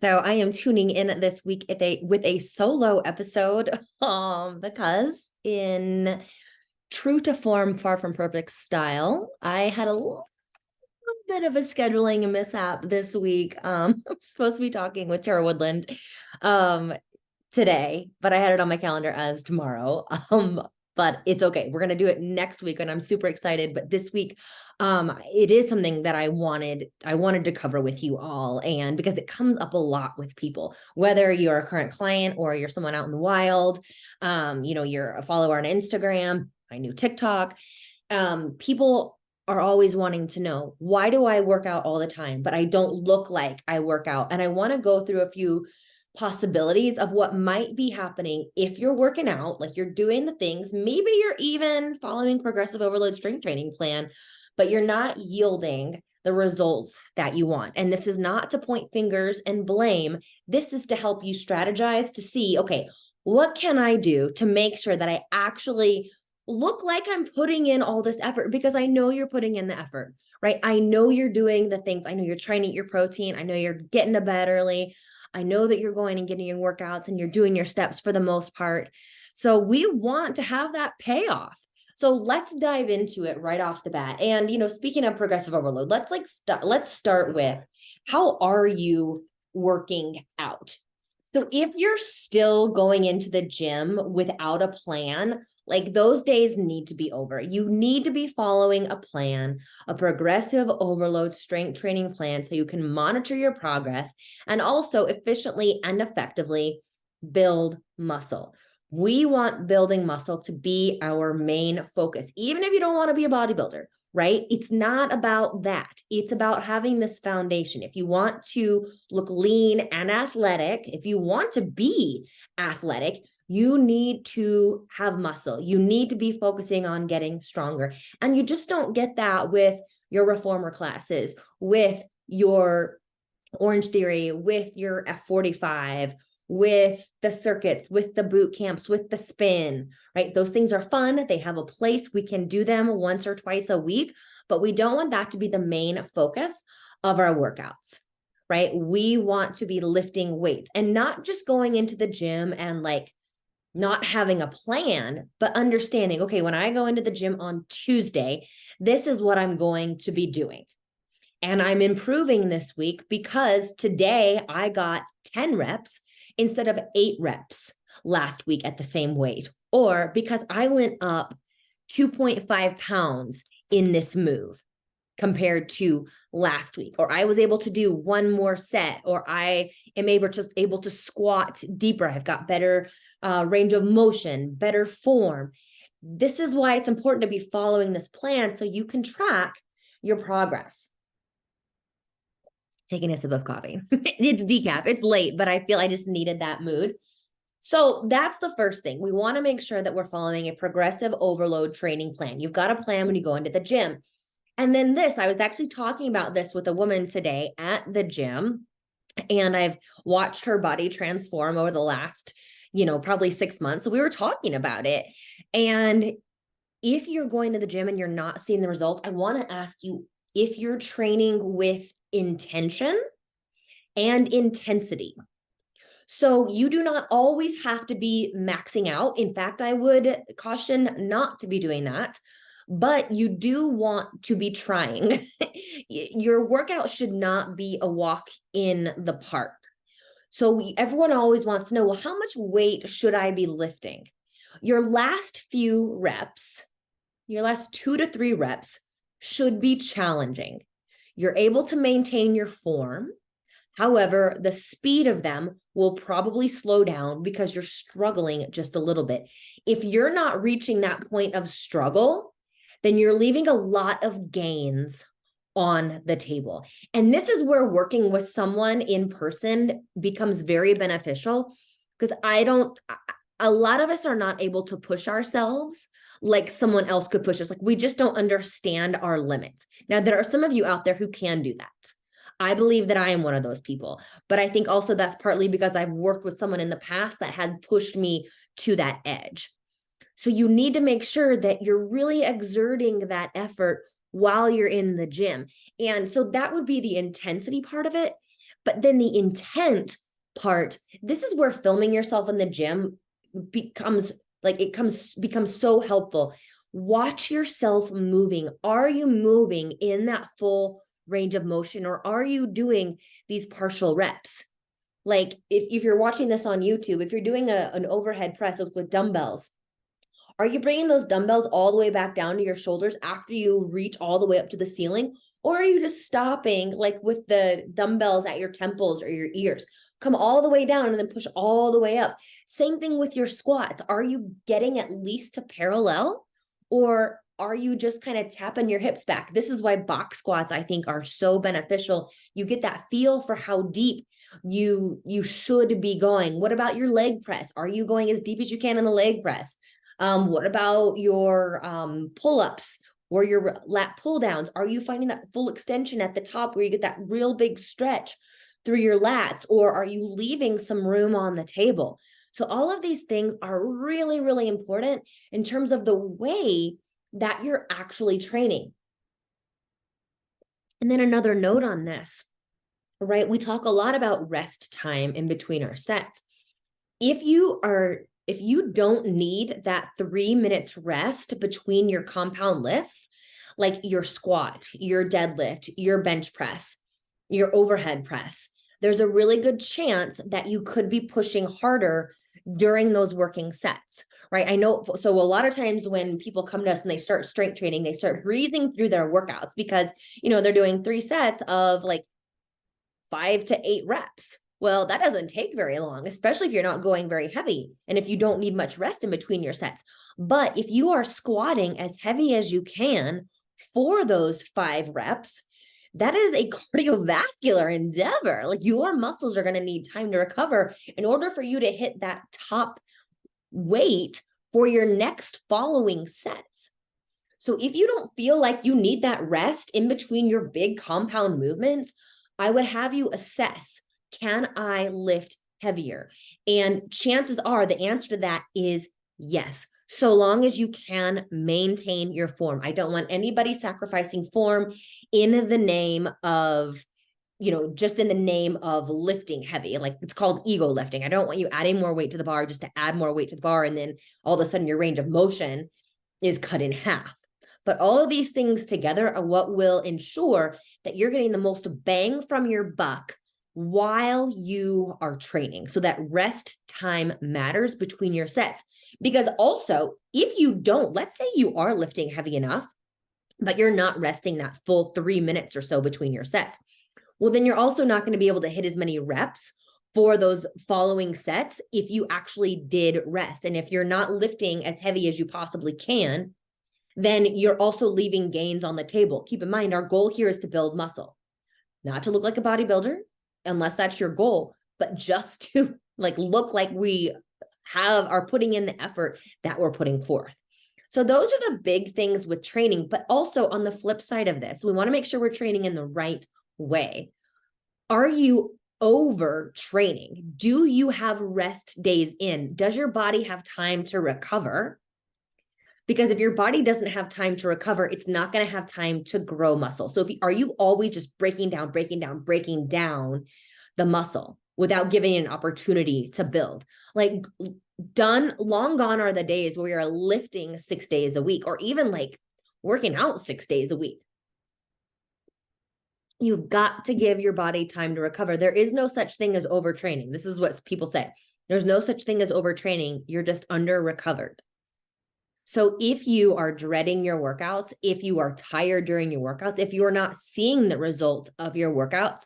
So I am tuning in this week with a solo episode because in true to form, far from perfect style, I had a little bit of a scheduling mishap this week. I'm supposed to be talking with Tara Woodland um, today, but I had it on my calendar as tomorrow. But it's okay. We're going to do it next week and I'm super excited. But this week, it is something that I wanted to cover with you all. And because it comes up a lot with people, whether you're a current client or you're someone out in the wild, you're a follower on Instagram, my new TikTok, people are always wanting to know, why do I work out all the time, but I don't look like I work out? And I want to go through a few possibilities of what might be happening if you're working out, like you're doing the things, maybe you're even following progressive overload strength training plan, but you're not yielding the results that you want. And this is not to point fingers and blame. This is to help you strategize to see, okay, what can I do to make sure that I actually look like I'm putting in all this effort? Because I know you're putting in the effort, right? I know you're doing the things. I know you're trying to eat your protein. I know you're getting to bed early. I know that you're going and getting your workouts and you're doing your steps for the most part. So we want to have that payoff. So let's dive into it right off the bat. And, speaking of progressive overload, let's start with, how are you working out? So if you're still going into the gym without a plan, like those days need to be over. You need to be following a plan, a progressive overload strength training plan, so you can monitor your progress and also efficiently and effectively build muscle. We want building muscle to be our main focus, even if you don't want to be a bodybuilder, right? It's not about that. It's about having this foundation. If you want to look lean and athletic, if you want to be athletic, you need to have muscle. You need to be focusing on getting stronger. And you just don't get that with your reformer classes, with your Orange Theory, with your F45, with the circuits, with the boot camps, with the spin, right? Those things are fun. They have a place. We can do them once or twice a week, but we don't want that to be the main focus of our workouts, right? We want to be lifting weights and not just going into the gym and like not having a plan, but understanding, okay, when I go into the gym on Tuesday, this is what I'm going to be doing. And I'm improving this week because today I got 10 reps instead of 8 reps last week at the same weight, or because I went up 2.5 pounds in this move compared to last week, or I was able to do one more set, or I am able to squat deeper. I've got better range of motion, better form. This is why it's important to be following this plan so you can track your progress. Taking a sip of coffee. It's decaf. It's late, but I feel I just needed that mood. So that's the first thing. We want to make sure that we're following a progressive overload training plan. You've got a plan when you go into the gym. And then I was actually talking about this with a woman today at the gym, and I've watched her body transform over the last, probably 6 months. So we were talking about it. And if you're going to the gym and you're not seeing the results, I want to ask you if you're training with intention and intensity. So you do not always have to be maxing out. In fact, I would caution not to be doing that, but you do want to be trying. Your workout should not be a walk in the park. So everyone always wants to know, well, how much weight should I be lifting? Your last few reps, your last 2 to 3 reps should be challenging. You're able to maintain your form. However, the speed of them will probably slow down because you're struggling just a little bit. If you're not reaching that point of struggle, then you're leaving a lot of gains on the table. And this is where working with someone in person becomes very beneficial, because a lot of us are not able to push ourselves like someone else could push us. Like we just don't understand our limits. Now, there are some of you out there who can do that. I believe that I am one of those people, but I think also that's partly because I've worked with someone in the past that has pushed me to that edge. So you need to make sure that you're really exerting that effort while you're in the gym. And so that would be the intensity part of it. But then the intent part, this is where filming yourself in the gym becomes so helpful. Watch yourself moving. Are you moving in that full range of motion, or are you doing these partial reps? Like if you're watching this on YouTube, if you're doing an overhead press with dumbbells, are you bringing those dumbbells all the way back down to your shoulders after you reach all the way up to the ceiling? Or are you just stopping like with the dumbbells at your temples or your ears? Come all the way down and then push all the way up. Same thing with your squats. Are you getting at least to parallel, or are you just kind of tapping your hips back? This is why box squats, I think, are so beneficial. You get that feel for how deep you should be going. What about your leg press? Are you going as deep as you can in the leg press? What about your pull-ups or your lat pull downs? Are you finding that full extension at the top where you get that real big stretch through your lats, or are you leaving some room on the table? So all of these things are really, really important in terms of the way that you're actually training. And then another note on this, right? We talk a lot about rest time in between our sets. If you don't need that 3 minutes rest between your compound lifts, like your squat, your deadlift, your bench press, your overhead press, there's a really good chance that you could be pushing harder during those working sets, right? I know, so a lot of times when people come to us and they start strength training, they start breezing through their workouts because, they're doing 3 sets of like 5 to 8 reps. Well, that doesn't take very long, especially if you're not going very heavy and if you don't need much rest in between your sets. But if you are squatting as heavy as you can for those 5 reps, that is a cardiovascular endeavor. Like your muscles are going to need time to recover in order for you to hit that top weight for your next following sets. So if you don't feel like you need that rest in between your big compound movements, I would have you assess, can I lift heavier? And chances are the answer to that is yes, so long as you can maintain your form. I don't want anybody sacrificing form in the name of, just in the name of lifting heavy. Like it's called ego lifting. I don't want you adding more weight to the bar just to add more weight to the bar. And then all of a sudden your range of motion is cut in half. But all of these things together are what will ensure that you're getting the most bang from your buck while you are training. So that rest time matters between your sets. Because also, if you don't, let's say you are lifting heavy enough, but you're not resting that full 3 minutes or so between your sets, well, then you're also not going to be able to hit as many reps for those following sets if you actually did rest. And if you're not lifting as heavy as you possibly can, then you're also leaving gains on the table. Keep in mind, our goal here is to build muscle, not to look like a bodybuilder, unless that's your goal, but just to look like we are putting in the effort that we're putting forth. So those are the big things with training, but also on the flip side of this, we want to make sure we're training in the right way. Are you overtraining? Do you have rest days in? Does your body have time to recover? Because if your body doesn't have time to recover, it's not going to have time to grow muscle. So are you always just breaking down the muscle without giving it an opportunity to build? Long gone are the days where you're lifting 6 days a week, or even working out 6 days a week. You've got to give your body time to recover. There is no such thing as overtraining. This is what people say. There's no such thing as overtraining. You're just under recovered. So if you are dreading your workouts, if you are tired during your workouts, if you're not seeing the results of your workouts,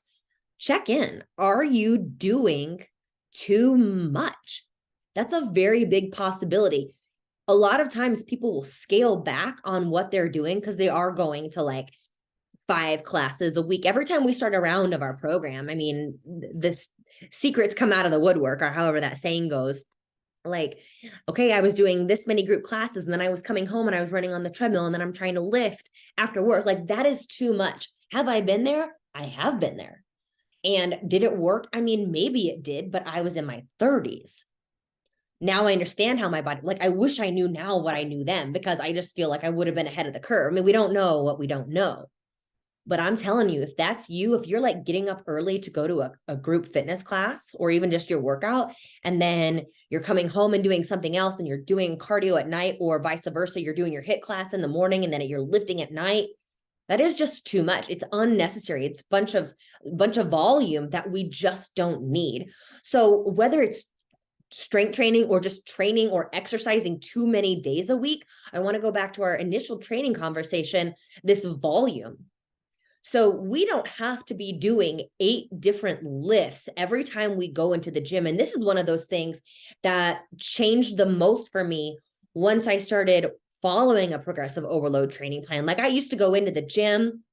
check in. Are you doing too much? That's a very big possibility. A lot of times people will scale back on what they're doing because they are going to 5 classes a week. Every time we start a round of our program, I mean, this secrets come out of the woodwork, or however that saying goes. Okay, I was doing this many group classes, and then I was coming home and I was running on the treadmill, and then I'm trying to lift after work. That is too much. Have I been there? I have been there. And did it work? I mean, maybe it did, but I was in my 30s. Now I understand how my body, I wish I knew now what I knew then, because I just feel like I would have been ahead of the curve. I mean, we don't know what we don't know. But I'm telling you, if that's you, if you're like getting up early to go to a group fitness class or even just your workout, and then you're coming home and doing something else and you're doing cardio at night, or vice versa, you're doing your HIIT class in the morning and then you're lifting at night, that is just too much. It's unnecessary. It's a bunch of volume that we just don't need. So whether it's strength training or just training or exercising too many days a week, I want to go back to our initial training conversation, this volume. So we don't have to be doing 8 different lifts every time we go into the gym. And this is one of those things that changed the most for me once I started following a progressive overload training plan. Like I used to go into the gym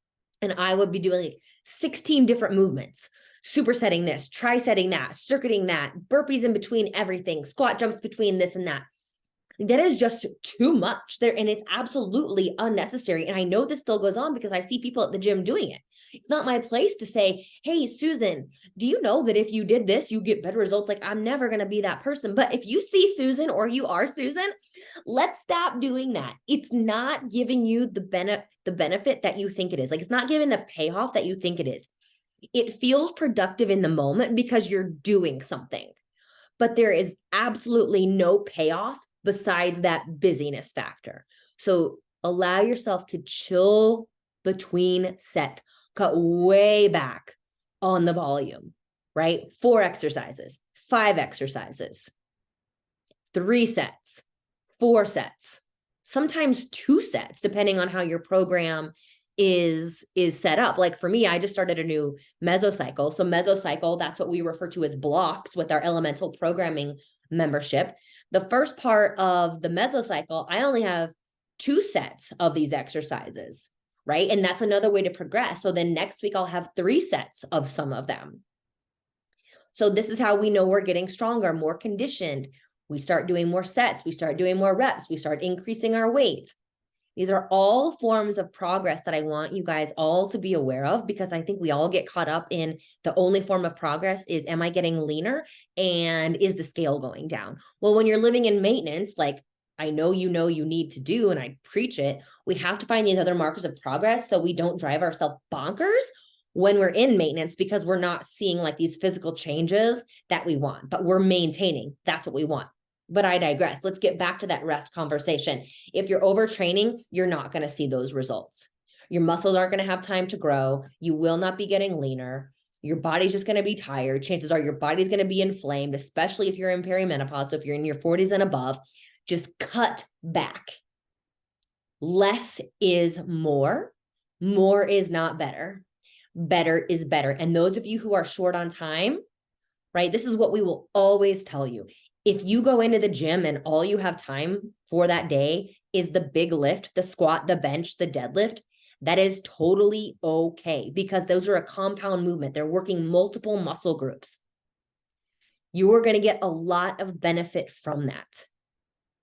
and I would be doing like 16 different movements, supersetting this, trisetting that, circuiting that, burpees in between everything, squat jumps between this and that. That is just too much there, and it's absolutely unnecessary. And I know this still goes on because I see people at the gym doing it. It's not my place to say, hey, Susan, do you know that if you did this, you get better results? Like, I'm never going to be that person. But if you see Susan or you are Susan, let's stop doing that. It's not giving you the benefit that you think it is. Like, it's not giving the payoff that you think it is. It feels productive in the moment because you're doing something, but there is absolutely no payoff besides that busyness factor. So allow yourself to chill between sets, cut way back on the volume, right? 4 exercises, 5 exercises, 3 sets, 4 sets, sometimes 2 sets, depending on how your program is set up. Like for me, I just started a new mesocycle. So mesocycle, that's what we refer to as blocks with our elemental programming membership. The first part of the mesocycle, I only have 2 sets of these exercises, right? And that's another way to progress. So then next week I'll have 3 sets of some of them. So this is how we know we're getting stronger, more conditioned. We start doing more sets. We start doing more reps. We start increasing our weight. These are all forms of progress that I want you guys all to be aware of, because I think we all get caught up in the only form of progress is, am I getting leaner? And is the scale going down? Well, when you're living in maintenance, like I know you need to do, and I preach it, we have to find these other markers of progress so we don't drive ourselves bonkers when we're in maintenance, because we're not seeing like these physical changes that we want, but we're maintaining. That's what we want. But I digress. Let's get back to that rest conversation. If you're overtraining, you're not going to see those results. Your muscles aren't going to have time to grow. You will not be getting leaner. Your body's just going to be tired. Chances are your body's going to be inflamed, especially if you're in perimenopause. So if you're in your 40s and above, just cut back. Less is more. More is not better. Better is better. And those of you who are short on time, right? This is what we will always tell you. If you go into the gym and all you have time for that day is the big lift, the squat, the bench, the deadlift, that is totally okay, because those are a compound movement. They're working multiple muscle groups. You are going to get a lot of benefit from that.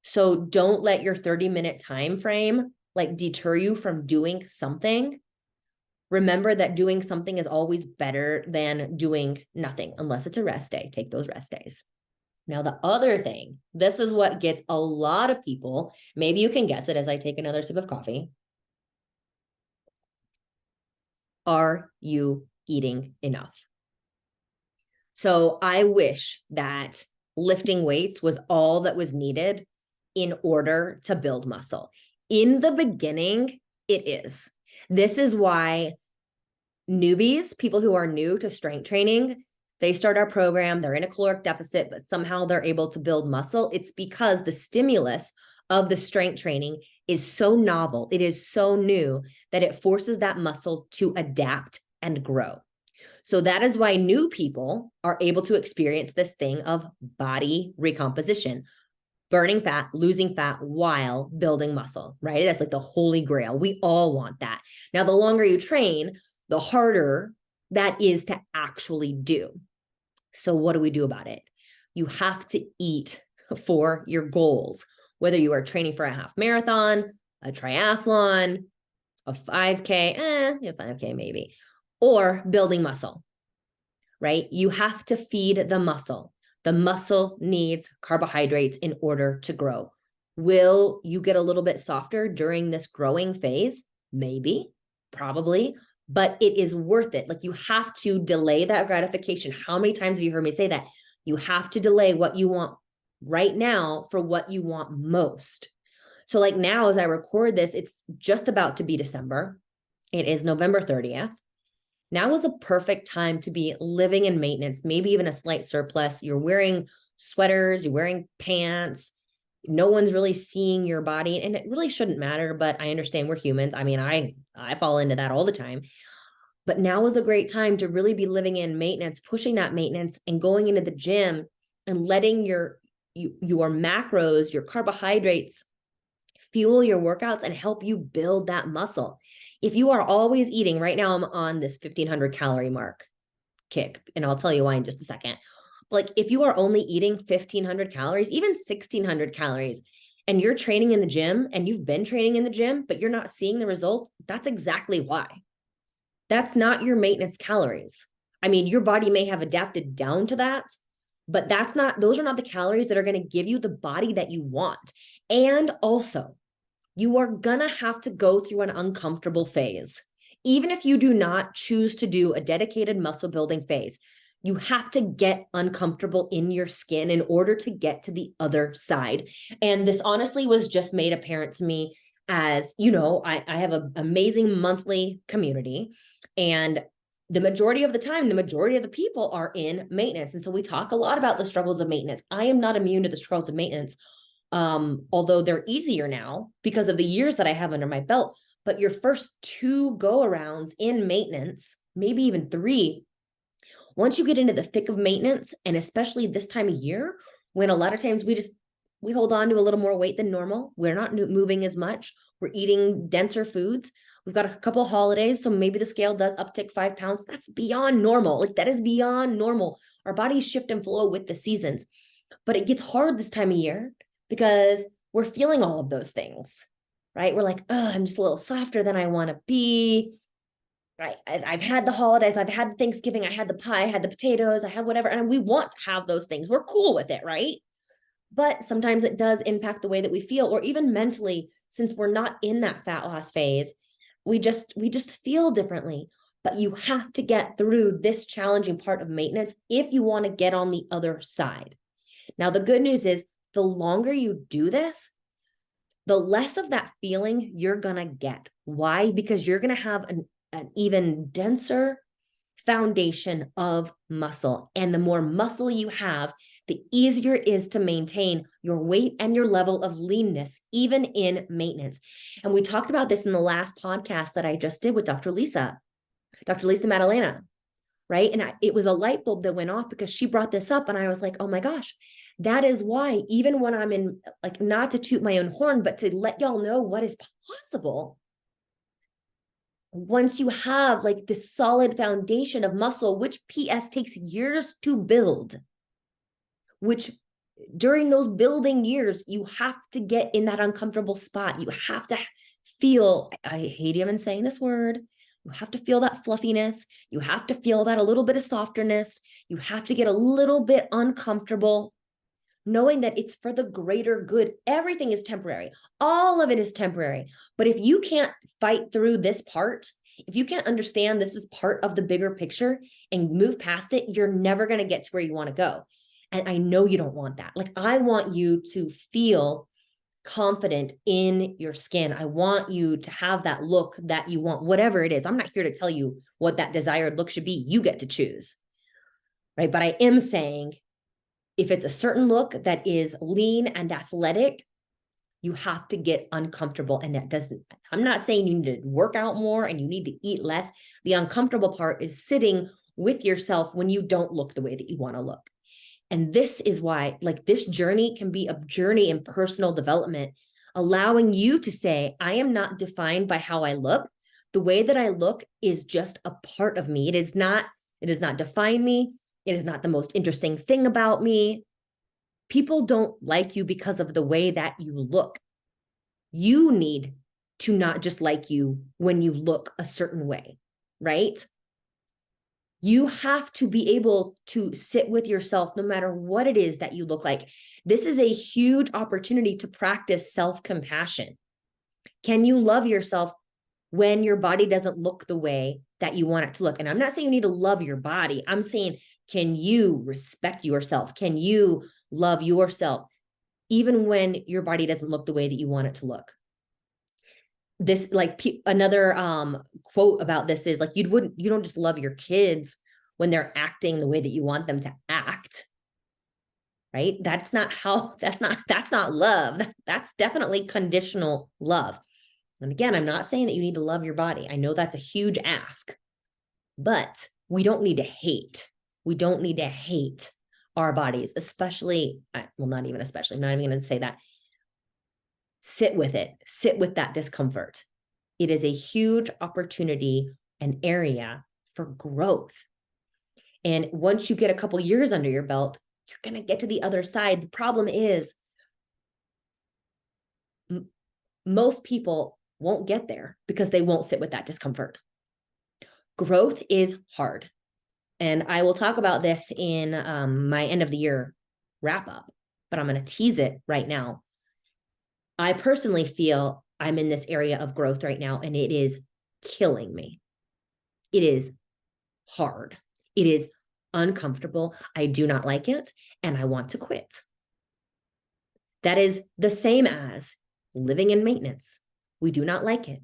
So don't let your 30-minute time frame like deter you from doing something. Remember that doing something is always better than doing nothing, unless it's a rest day. Take those rest days. Now, the other thing, this is what gets a lot of people, maybe you can guess it as I take another sip of coffee. Are you eating enough? So I wish that lifting weights was all that was needed in order to build muscle. In the beginning, it is. This is why newbies, people who are new to strength training, they start our program, they're in a caloric deficit, but somehow they're able to build muscle. It's because the stimulus of the strength training is so novel, it is so new, that it forces that muscle to adapt and grow. So that is why new people are able to experience this thing of body recomposition, burning fat, losing fat while building muscle, right? That's like the holy grail. We all want that. Now, the longer you train, the harder that is to actually do. So what do we do about it? You have to eat for your goals, whether you are training for a half marathon, a triathlon, a 5K, 5K maybe, or building muscle, right? You have to feed the muscle. The muscle needs carbohydrates in order to grow. Will you get a little bit softer during this growing phase? Maybe, probably. but it is worth it. Like you have to delay that gratification. How many times have you heard me say that? You have to delay what you want right now for what you want most. So like now, as I record this, it's just about to be December. It is November 30th. Now is a perfect time to be living in maintenance, maybe even a slight surplus. You're wearing sweaters, you're wearing pants. No one's really seeing your body, and it really shouldn't matter, but I understand we're humans. I mean, I fall into that all the time. But now is a great time to really be living in maintenance, pushing that maintenance and going into the gym and letting your macros, your carbohydrates fuel your workouts and help you build that muscle. If you are always eating, right now I'm on this 1500 calorie mark kick, and I'll tell you why in just a second. Like if you are only eating 1500 calories, even 1600 calories, and you're training in the gym and you've been training in the gym, but you're not seeing the results, that's exactly why. That's not your maintenance calories. I mean, your body may have adapted down to that, but those are not the calories that are going to give you the body that you want. And also, you are going to have to go through an uncomfortable phase. Even if you do not choose to do a dedicated muscle building phase, you have to get uncomfortable in your skin in order to get to the other side. And this honestly was just made apparent to me as, you know, I have an amazing monthly community, and the majority of the time, the majority of the people are in maintenance. And so we talk a lot about the struggles of maintenance. I am not immune to the struggles of maintenance, although they're easier now because of the years that I have under my belt. But your first 2 go-arounds in maintenance, maybe even 3, once you get into the thick of maintenance, and especially this time of year, when a lot of times we hold on to a little more weight than normal, we're not moving as much, we're eating denser foods, we've got a couple of holidays, so maybe the scale does uptick 5 pounds. That's beyond normal. Like that is beyond normal. Our bodies shift and flow with the seasons, but it gets hard this time of year because we're feeling all of those things, right? We're like, oh, I'm just a little softer than I want to be. Right. I've had the holidays, I've had Thanksgiving, I had the pie, I had the potatoes, I had whatever. And we want to have those things. We're cool with it, right? But sometimes it does impact the way that we feel, or even mentally, since we're not in that fat loss phase, we just feel differently. But you have to get through this challenging part of maintenance if you want to get on the other side. Now, the good news is the longer you do this, the less of that feeling you're going to get. Why? Because you're going to have an even denser foundation of muscle. And the more muscle you have, the easier it is to maintain your weight and your level of leanness, even in maintenance. And we talked about this in the last podcast that I just did with Dr. Lisa Madalena, right? And it was a light bulb that went off because she brought this up. And I was like, oh my gosh, that is why even when I'm in, like, not to toot my own horn, but to let y'all know what is possible. Once you have like this solid foundation of muscle, which PS takes years to build, which during those building years, you have to get in that uncomfortable spot. You have to feel, I hate even saying this word, you have to feel that fluffiness. You have to feel that a little bit of softness. You have to get a little bit uncomfortable, knowing that it's for the greater good. Everything is temporary. All of it is temporary. But if you can't fight through this part, if you can't understand this is part of the bigger picture and move past it, you're never going to get to where you want to go. And I know you don't want that. Like, I want you to feel confident in your skin. I want you to have that look that you want, whatever it is. I'm not here to tell you what that desired look should be. You get to choose, right? But I am saying, if it's a certain look that is lean and athletic, you have to get uncomfortable. And that doesn't, I'm not saying you need to work out more and you need to eat less. The uncomfortable part is sitting with yourself when you don't look the way that you want to look. And this is why, like, this journey can be a journey in personal development, allowing you to say, I am not defined by how I look. The way that I look is just a part of me. It does not define me. It is not the most interesting thing about me. People don't like you because of the way that you look. You need to not just like you when you look a certain way, right? You have to be able to sit with yourself no matter what it is that you look like. This is a huge opportunity to practice self-compassion. Can you love yourself when your body doesn't look the way that you want it to look. And I'm not saying you need to love your body. I'm saying, can you respect yourself? Can you love yourself even when your body doesn't look the way that you want it to look? This, like, another quote about this is like, you don't just love your kids when they're acting the way that you want them to act, right? That's not love. That's definitely conditional love. And again, I'm not saying that you need to love your body. I know that's a huge ask, but we don't need to hate. We don't need to hate our bodies, especially, well, not even especially, I'm not even going to say that. Sit with it. Sit with that discomfort. It is a huge opportunity and area for growth. And once you get a couple years under your belt, you're going to get to the other side. The problem is most people won't get there because they won't sit with that discomfort. Growth is hard. And I will talk about this in my end of the year wrap up, but I'm going to tease it right now. I personally feel I'm in this area of growth right now, and it is killing me. It is hard. It is uncomfortable. I do not like it, and I want to quit. That is the same as living in maintenance. We do not like it.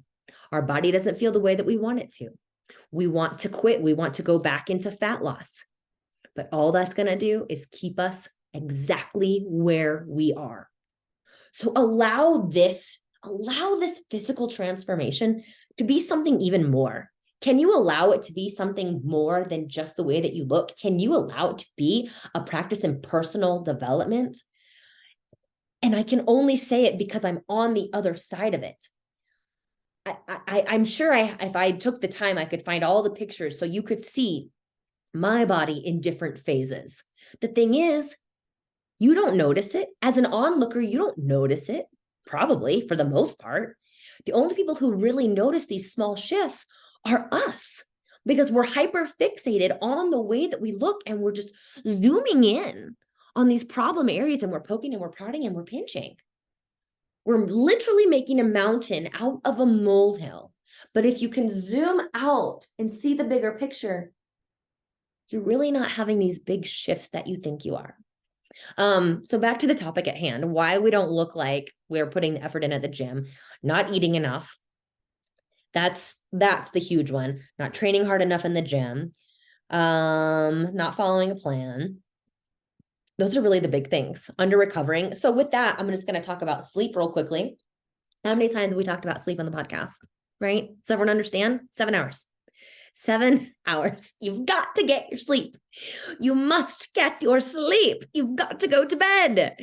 Our body doesn't feel the way that we want it to. We want to quit. We want to go back into fat loss. But all that's going to do is keep us exactly where we are. So allow this physical transformation to be something even more. Can you allow it to be something more than just the way that you look? Can you allow it to be a practice in personal development? And I can only say it because I'm on the other side of it. I'm sure if I took the time, I could find all the pictures so you could see my body in different phases. The thing is, you don't notice it. As an onlooker, you don't notice it, probably, for the most part. The only people who really notice these small shifts are us, because we're hyper fixated on the way that we look, and we're just zooming in on these problem areas, and we're poking and we're prodding and we're pinching. We're literally making a mountain out of a molehill. But if you can zoom out and see the bigger picture, you're really not having these big shifts that you think you are. So back to the topic at hand, why we don't look like we're putting the effort in at the gym, not eating enough. That's the huge one. Not training hard enough in the gym, not following a plan. Those are really the big things. Under recovering. So with that, I'm just going to talk about sleep real quickly. How many times have we talked about sleep on the podcast, right? Does everyone understand? 7 hours. 7 hours. You've got to get your sleep. You must get your sleep. You've got to go to bed.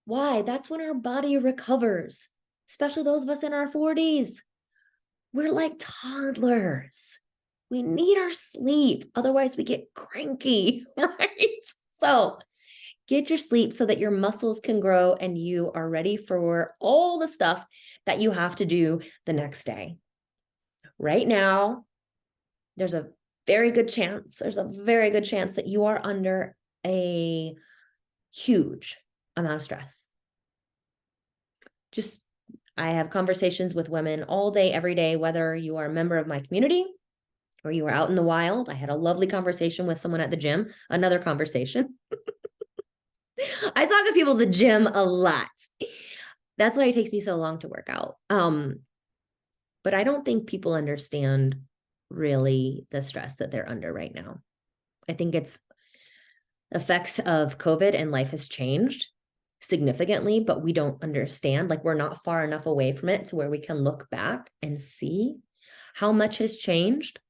Why? That's when our body recovers, especially those of us in our 40s. We're like toddlers. We need our sleep. Otherwise, we get cranky, right? So get your sleep so that your muscles can grow and you are ready for all the stuff that you have to do the next day. Right now, there's a very good chance that you are under a huge amount of stress. I have conversations with women all day, every day, whether you are a member of my community or you are out in the wild. I had a lovely conversation with someone at the gym, another conversation. I talk to people at the gym a lot. That's why it takes me so long to work out. But I don't think people understand really the stress that they're under right now. I think it's effects of COVID, and life has changed significantly, but we don't understand. Like, we're not far enough away from it to where we can look back and see how much has changed.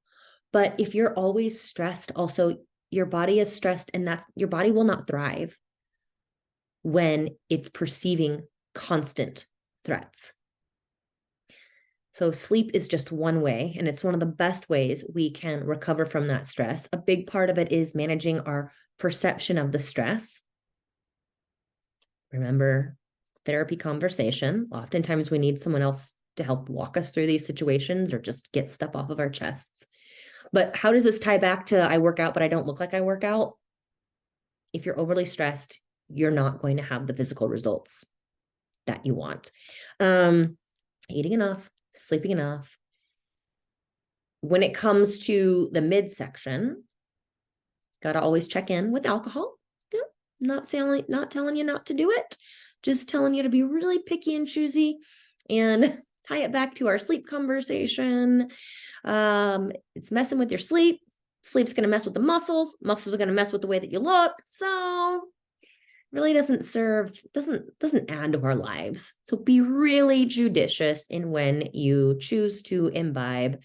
But if you're always stressed, also your body is stressed, and your body will not thrive when it's perceiving constant threats. So sleep is just one way, and it's one of the best ways we can recover from that stress. A big part of it is managing our perception of the stress. Remember, therapy conversation. Oftentimes we need someone else to help walk us through these situations or just get stuff off of our chests. But how does this tie back to I work out, but I don't look like I work out? If you're overly stressed, you're not going to have the physical results that you want. Eating enough, sleeping enough, When it comes to the midsection, got to always check in with alcohol. Yeah, not telling you not to do it, just telling you to be really picky and choosy, and tie it back to our sleep conversation. It's messing with your sleep. Sleep's going to mess with the muscles. Muscles are going to mess with the way that you look. So really doesn't add to our lives. So be really judicious in when you choose to imbibe,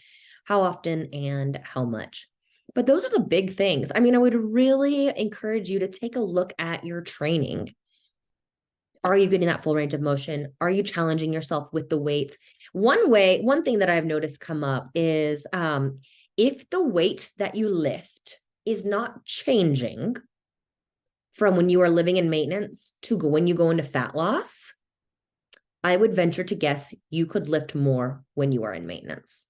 how often and how much. But those are the big things. I mean, I would really encourage you to take a look at your training. Are you getting that full range of motion? Are you challenging yourself with the weights? One thing that I've noticed come up is if the weight that you lift is not changing from when you are living in maintenance to when you go into fat loss, I would venture to guess you could lift more when you are in maintenance.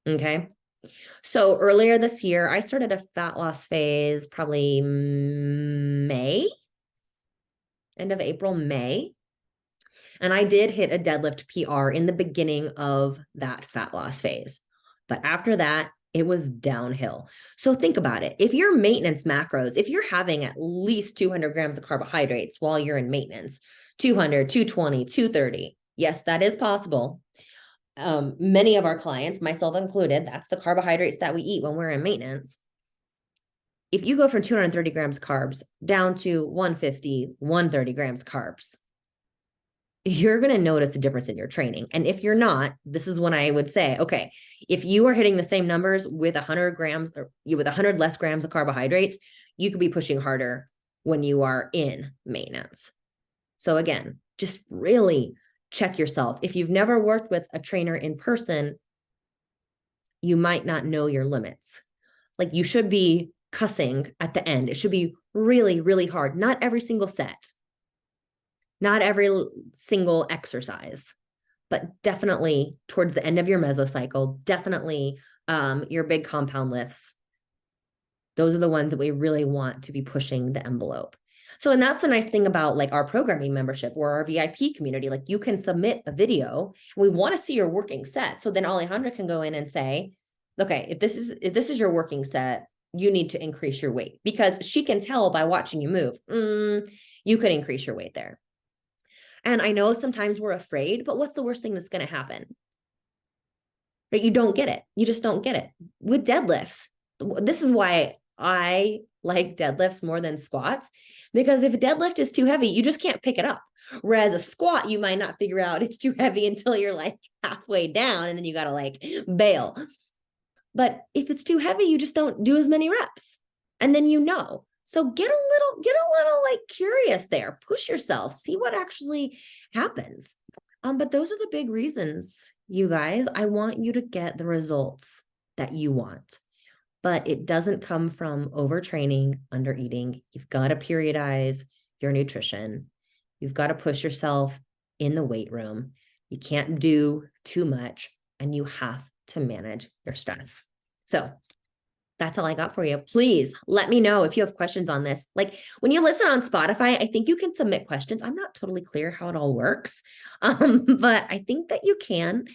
Okay. So earlier this year, I started a fat loss phase, probably May, end of April, May. And I did hit a deadlift PR in the beginning of that fat loss phase. But after that, it was downhill. So think about it. If your maintenance macros, if you're having at least 200 grams of carbohydrates while you're in maintenance, 200, 220, 230, yes, that is possible. Many of our clients, myself included, that's the carbohydrates that we eat when we're in maintenance. If you go from 230 grams carbs down to 150, 130 grams carbs, you're going to notice a difference in your training. And if you're not, this is when I would say, okay, if you are hitting the same numbers with 100 grams or with 100 less grams of carbohydrates, you could be pushing harder when you are in maintenance. So again, just really check yourself. If you've never worked with a trainer in person, you might not know your limits. Like you should be cussing at the end. It should be really, really hard. Not every single set, not every single exercise, but definitely towards the end of your mesocycle, definitely your big compound lifts. Those are the ones that we really want to be pushing the envelope. So, and that's the nice thing about like our programming membership or our VIP community. Like you can submit a video. We want to see your working set. So then Alejandra can go in and say, okay, if this is your working set, you need to increase your weight, because she can tell by watching you move. You could increase your weight there. And I know sometimes we're afraid, but what's the worst thing that's going to happen? Right? You don't get it. You just don't get it. With deadlifts, this is why I like deadlifts more than squats, because if a deadlift is too heavy, you just can't pick it up. Whereas a squat, you might not figure out it's too heavy until you're like halfway down and then you got to like bail. But if it's too heavy, you just don't do as many reps. And then you know. So get a little like curious there, push yourself, see what actually happens. But those are the big reasons, you guys. I want you to get the results that you want, but it doesn't come from overtraining, under eating. You've got to periodize your nutrition. You've got to push yourself in the weight room. You can't do too much, and you have to manage your stress. So that's all I got for you. Please let me know if you have questions on this. Like when you listen on Spotify, I think you can submit questions. I'm not totally clear how it all works, but I think that you can.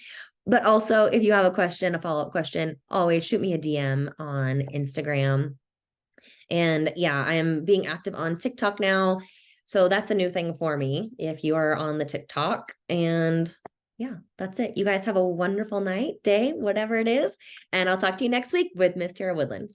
But also, if you have a question, a follow-up question, always shoot me a DM on Instagram. And yeah, I am being active on TikTok now. So that's a new thing for me if you are on the TikTok. And yeah, that's it. You guys have a wonderful night, day, whatever it is. And I'll talk to you next week with Miss Tara Woodland.